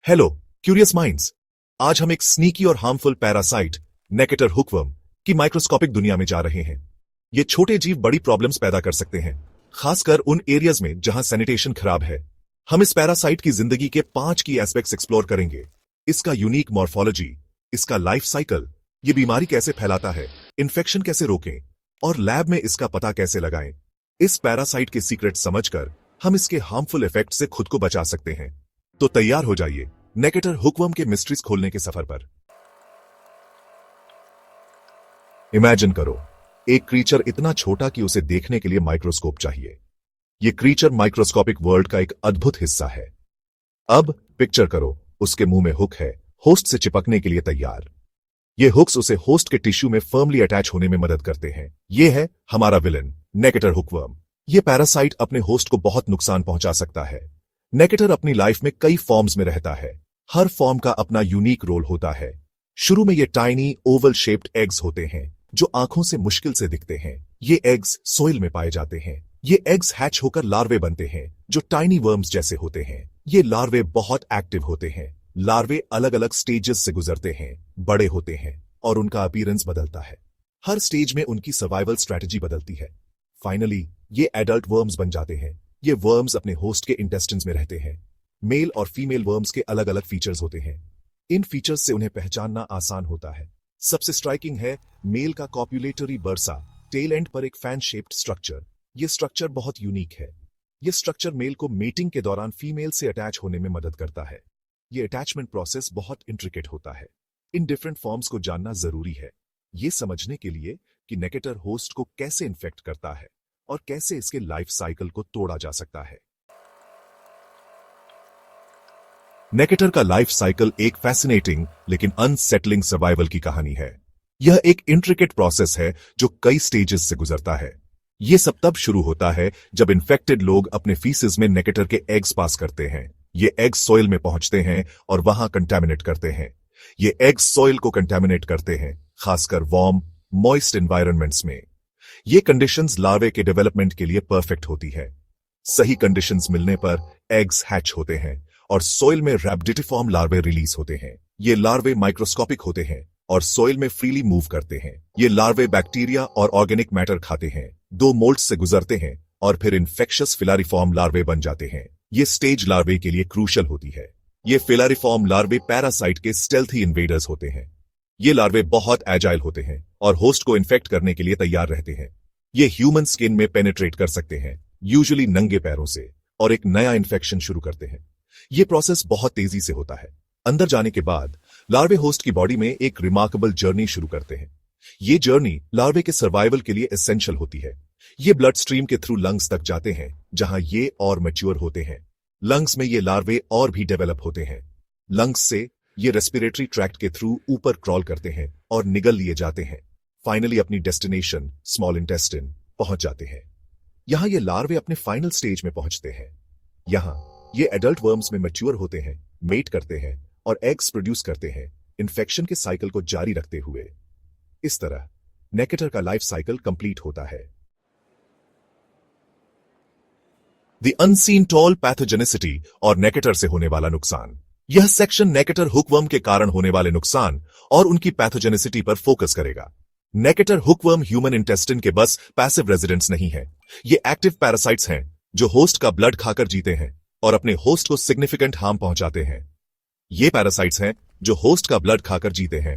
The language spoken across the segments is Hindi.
Hello curious minds. आज हम एक स्नीकी और हार्मफुल पैरासाइट नेकेटर हुकवर्म की माइक्रोस्कोपिक दुनिया में जा रहे हैं। ये छोटे जीव बड़ी प्रॉब्लम्स पैदा कर सकते हैं, खासकर उन एरियाज में जहां सैनिटेशन खराब है। हम इस पैरासाइट की जिंदगी के 5 की एस्पेक्ट्स एक्सप्लोर करेंगे। इसका यूनिक मॉर्फोलॉजी, इसका लाइफ साइकिल, ये बीमारी कैसे फैलाता है, इन्फेक्शन कैसे रोकें और लैब में इसका पता कैसे लगाएं। इस पैरासाइट के सीक्रेट समझकर हम इसके हार्मफुल इफेक्ट से खुद को बचा सकते हैं। तो तैयार हो जाइए नेकेटर हुकवर्म के मिस्ट्रीज खोलने के सफर पर। इमेजिन करो, एक क्रीचर इतना छोटा कि उसे देखने के लिए माइक्रोस्कोप चाहिए। यह क्रीचर माइक्रोस्कोपिक वर्ल्ड का एक अद्भुत हिस्सा है। अब पिक्चर करो, उसके मुंह में हुक है, होस्ट से चिपकने के लिए तैयार। ये हुक्स उसे होस्ट के टिश्यू में फर्मली अटैच होने में मदद करते हैं। यह है हमारा विलन नेकेटर हुकवर्म। यह पैरासाइट अपने होस्ट को बहुत नुकसान पहुंचा सकता है। नेकेटर अपनी लाइफ में कई फॉर्म्स में रहता है। हर फॉर्म का अपना यूनिक रोल होता है। शुरू में ये टाइनी ओवल शेप्ड एग्स होते हैं जो आंखों से मुश्किल से दिखते हैं। ये एग्स सोइल में पाए जाते हैं। ये एग्स हैच होकर लार्वे बनते हैं जो टाइनी वर्म्स जैसे होते हैं। ये लार्वे बहुत एक्टिव होते हैं। लार्वे अलग अलग स्टेजेस से गुजरते हैं, बड़े होते हैं और उनका अपीयरेंस बदलता है। हर स्टेज में उनकी सर्वाइवल स्ट्रेटजी बदलती है। फाइनली ये एडल्ट वर्म्स बन जाते हैं। ये वर्म्स अपने होस्ट के इंटेस्टिन्स में रहते हैं। मेल और फीमेल वर्म्स के अलग अलग फीचर्स होते हैं। इन फीचर्स से उन्हें पहचानना आसान होता है। सबसे स्ट्राइकिंग है मेल का कॉप्युलेटरी बर्सा, टेल एंड पर एक फैन शेप्ड स्ट्रक्चर। यह स्ट्रक्चर बहुत यूनिक है। यह स्ट्रक्चर मेल को मेटिंग के दौरान फीमेल से अटैच होने में मदद करता है। यह अटैचमेंट प्रोसेस बहुत इंट्रिकेट होता है। इन डिफरेंट फॉर्म्स को जानना जरूरी है, यह समझने के लिए कि नेकेटर होस्ट को कैसे इन्फेक्ट करता है और कैसे इसके लाइफ साइकिल को तोड़ा जा सकता है। नेकेटर का लाइफ साइकिल एक फैसिनेटिंग लेकिन अनसेटलिंग सर्वाइवल की कहानी है। यह एक इंट्रिकेट प्रोसेस है जो कई स्टेजेस से गुजरता है। यह सब तब शुरू होता है जब इन्फेक्टेड लोग अपने फीसेस में नेकेटर के एग्स पास करते हैं। ये एग्स सॉइल में पहुंचते हैं और वहां कंटेमिनेट करते हैं। ये एग्स सॉइल को कंटेमिनेट करते हैं, खासकर वार्म मॉइस्ट एनवायरनमेंट्स में। ये कंडीशंस लार्वे के डेवलपमेंट के लिए परफेक्ट होती है। सही कंडीशंस मिलने पर एग्स हैच होते हैं और सोइल में रैबिडिटिफॉर्म लार्वे रिलीज होते हैं। ये लार्वे माइक्रोस्कोपिक होते हैं और सोइल में फ्रीली मूव करते हैं। ये लार्वे बैक्टीरिया और ऑर्गेनिक मैटर खाते हैं, 2 मोल्ड्स से गुजरते हैं और फिर इन्फेक्शियस फिलारिफॉर्म लार्वे बन जाते हैं। ये स्टेज लार्वे के लिए क्रूशियल होती है। ये फिलारिफॉर्म लार्वे पैरासाइट के स्टेल्थी इन्वेडर्स होते हैं। ये लार्वे बहुत एजाइल होते हैं और होस्ट को इन्फेक्ट करने के लिए तैयार रहते हैं। ये ह्यूमन स्किन में पेनिट्रेट कर सकते हैं, यूजुअली नंगे पैरों से, और एक नया इन्फेक्शन शुरू करते हैं। यह प्रोसेस बहुत तेजी से होता है। अंदर जाने के बाद लार्वे होस्ट की बॉडी में एक रिमार्केबल जर्नी शुरू करते हैं। ये जर्नी लार्वे के सर्वाइवल के लिए एसेंशियल होती है। ये ब्लड स्ट्रीम के थ्रू लंग्स तक जाते हैं जहां ये और मैच्योर होते हैं। लंग्स में ये लार्वे और भी डेवलप होते हैं। लंग्स से ये रेस्पिरेटरी ट्रैक्ट के थ्रू ऊपर क्रॉल करते हैं और निगल लिए जाते हैं। फाइनली अपनी डेस्टिनेशन स्मॉल इंटेस्टिन पहुंच जाते हैं। यहां ये लार्वे अपने फाइनल स्टेज में पहुंचते हैं। यहां ये एडल्ट वर्म्स में मैच्योर होते हैं, मेट करते हैं और एग्स प्रोड्यूस करते हैं, इन्फेक्शन के साइकिल को जारी रखते हुए। इस तरह नेकेटर का लाइफ साइकिल कंप्लीट होता है। द अनसीन टॉल पैथोजेनिसिटी और नेकेटर से होने वाला नुकसान। यह सेक्शन नेकेटर हुकवर्म के कारण होने वाले नुकसान और उनकी पैथोजेनिसिटी पर फोकस करेगा। नेकेटर हुकवर्म ह्यूमन इंटेस्टिन के बस पैसिव रेजिडेंट्स नहीं है। ये एक्टिव पैरासाइट्स हैं जो होस्ट का ब्लड खाकर जीते हैं और अपने होस्ट को सिग्निफिकेंट हार्म पहुंचाते हैं। ये पैरासाइट्स हैं जो होस्ट का ब्लड खाकर जीते हैं।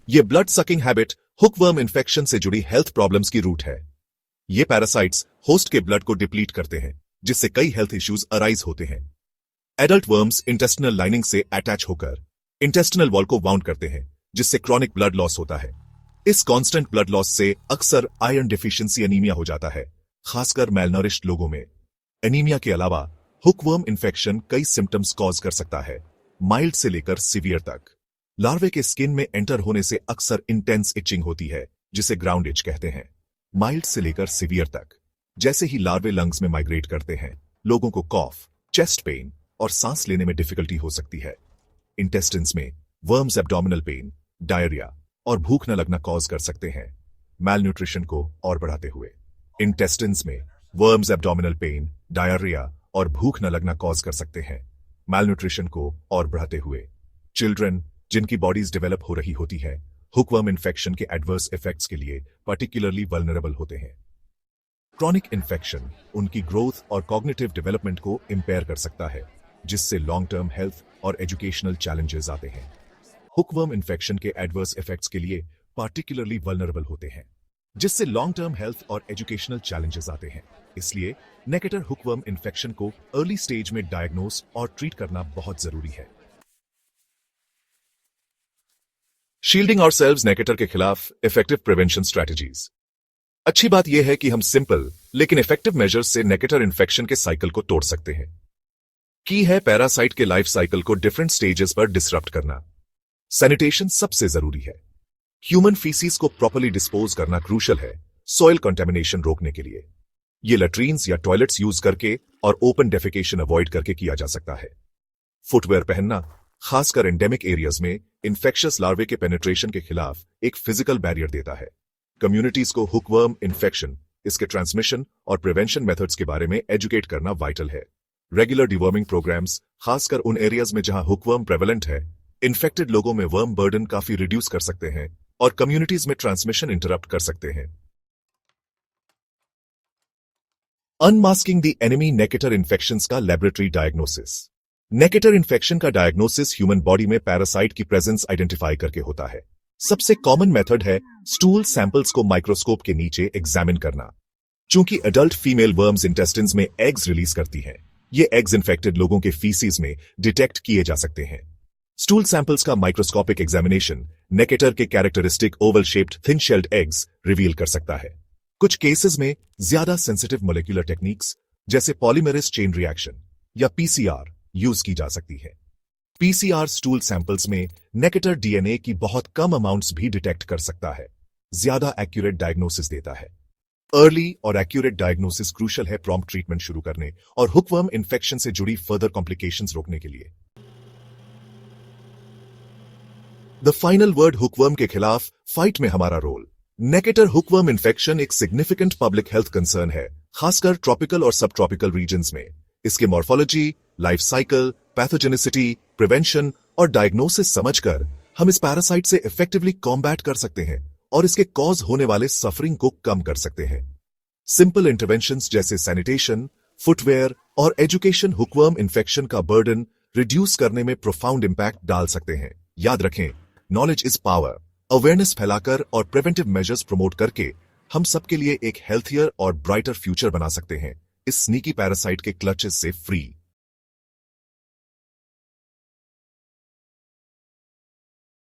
ये blood sucking habit hookworm infection से जुड़ी हेल्थ प्रॉब्लम्स की रूट है। ये पैरासाइट्स होस्ट के ब्लड को डिप्लीट करते हैं, जिससे कई हेल्थ इश्यूज अराइज होते हैं। एडल्ट वर्म्स इंटेस्टिनल लाइनिंग से अटैच होकर इंटेस्टिनल वॉल को वाउंड करते हैं, जिससे क्रॉनिक ब्लड लॉस होता है। इस कांस्टेंट ब्लड लॉस से अक्सर आयरन डिफिशियंसी एनीमिया हो जाता है, खासकर मैलनरिश्ड लोगों में। एनीमिया के अलावा हुकवर्म इन्फेक्शन कई सिम्टम्स कॉज कर सकता है, माइल्ड से लेकर सीवियर तक। लार्वे के स्किन में एंटर होने से अक्सर इंटेंस इचिंग होती है, जिसे ग्राउंड इच कहते हैं, माइल्ड से लेकर सीवियर तक। जैसे ही लार्वे लंग्स में माइग्रेट करते हैं, लोगों को कॉफ, चेस्ट पेन और सांस लेने में डिफिकल्टी हो सकती है। इंटेस्टिन्स में वर्म्स एब्डोमिनल पेन, डायरिया और भूख न लगना कॉज कर सकते हैं, मैलन्यूट्रिशन को और बढ़ाते हुए। इंटेस्टिन्स में वर्म्स एब्डोमिनल पेन, डायरिया और भूख न लगना कॉज कर सकते हैं, malnutrition को और बढ़ाते हुए। चिल्ड्रन जिनकी बॉडीज डेवलप हो रही होती है हुकवर्म इन्फेक्शन के एडवर्स इफेक्ट्स के लिए पार्टिकुलरली वल्नरेबल होते हैं। क्रॉनिक इन्फेक्शन उनकी ग्रोथ और कॉग्निटिव डेवलपमेंट को इंपेयर कर सकता है, जिससे लॉन्ग टर्म हेल्थ और एजुकेशनल चैलेंजेस आते हैं। हुकवर्म इन्फेक्शन के एडवर्स इफेक्ट्स के लिए पार्टिकुलरली वल्नरेबल होते हैं, जिससे लॉन्ग टर्म हेल्थ और एजुकेशनल चैलेंजेस आते हैं। इसलिए नेकेटर हुकवर्म इन्फेक्शन को अर्ली स्टेज में डायग्नोस और ट्रीट करना बहुत जरूरी है। शील्डिंग आवरसेल्व्स नेकेटर के खिलाफ इफेक्टिव प्रिवेंशन स्ट्रेटजीज। अच्छी बात यह है कि हम सिंपल लेकिन इफेक्टिव मेजर्स से नेकेटर इन्फेक्शन के साइकिल को तोड़ सकते हैं। की है पैरासाइट के लाइफ साइकिल को डिफरेंट स्टेजेस पर डिसरप्ट करना। सैनिटेशन सबसे जरूरी है। ह्यूमन फीसिस को प्रॉपर्ली डिस्पोज करना क्रूशल है सॉइल कंटेमिनेशन रोकने के लिए। ये लैट्रीन्स या टॉयलेट्स यूज करके और ओपन डेफिकेशन अवॉइड करके किया जा सकता है। फुटवेयर पहनना खासकर एंडेमिक एरियाज में इन्फेक्शियस लार्वे के पेनिट्रेशन के खिलाफ एक फिजिकल बैरियर देता है। कम्युनिटीज को हुकवर्म इन्फेक्शन, इसके ट्रांसमिशन और प्रिवेंशन मेथड्स के बारे में एजुकेट करना वाइटल है। रेगुलर डिवर्मिंग प्रोग्राम्स खासकर उन एरियाज में जहां हुकवर्म प्रेवलेंट है, इन्फेक्टेड लोगों में वर्म बर्डन काफी रिड्यूस कर सकते हैं और कम्युनिटीज में ट्रांसमिशन इंटरप्ट कर सकते हैं। अनमास्किंग द एनिमी नेकेटर इन्फेक्शंस का लेबोरेटरी डायग्नोसिस। नेकेटर इन्फेक्शन का डायग्नोसिस ह्यूमन बॉडी में पैरासाइट की प्रेजेंस आइडेंटिफाई करके होता है। सबसे कॉमन मेथड है स्टूल सैंपल्स को माइक्रोस्कोप के नीचे एग्जामिन करना। चूंकि अडल्ट फीमेल वर्म्स इंटेस्टिन्स में एग्स रिलीज करती हैं, ये एग्स इन्फेक्टेड लोगों के फीसिस में डिटेक्ट किए जा सकते हैं। स्टूल सैंपल्स का माइक्रोस्कोपिक एग्जामिनेशन नेकेटर के characteristic Oval shaped thin shelled eggs reveal कर सकता है। कुछ केसेस में ज्यादा सेंसिटिव मोलिकुलर टेक्निक्स जैसे पॉलीमरेज चेन रिएक्शन या पीसीआर यूज की जा सकती है। पीसीआर स्टूल सैंपल्स में नेकेटर डीएनए की बहुत कम अमाउंट्स भी डिटेक्ट कर सकता है, ज्यादा एक्यूरेट डायग्नोसिस देता है। अर्ली और एक्यूरेट डायग्नोसिस क्रूशल है प्रॉम्प्ट ट्रीटमेंट शुरू करने और हुकवर्म इन्फेक्शन से जुड़ी फर्दर कॉम्प्लिकेशंस रोकने के लिए। द फाइनल वर्ड हुकवर्म के खिलाफ फाइट में हमारा रोल। नेकेटर हुकवर्म इन्फेक्शन एक सिग्निफिकेंट पब्लिक हेल्थ कंसर्न है, खासकर ट्रॉपिकल और सब ट्रॉपिकल रीजन्स में। इसके morphology, life cycle, pathogenicity, prevention और डायग्नोसिस समझकर हम इस पैरासाइट से इफेक्टिवली कॉम्बैट कर सकते हैं और इसके कॉज होने वाले सफरिंग को कम कर सकते हैं। सिंपल इंटरवेंशंस जैसे सैनिटेशन, फुटवेयर और एजुकेशन हुकवर्म इन्फेक्शन का बर्डन रिड्यूस करने में प्रोफाउंड इंपैक्ट डाल सकते हैं। याद रखें, नॉलेज इज पावर। अवेयरनेस फैलाकर और प्रिवेंटिव मेजर्स प्रमोट करके हम सबके लिए एक हेल्थियर और ब्राइटर फ्यूचर बना सकते हैं, इस स्नीकी पैरासाइट के क्लचेस से फ्री।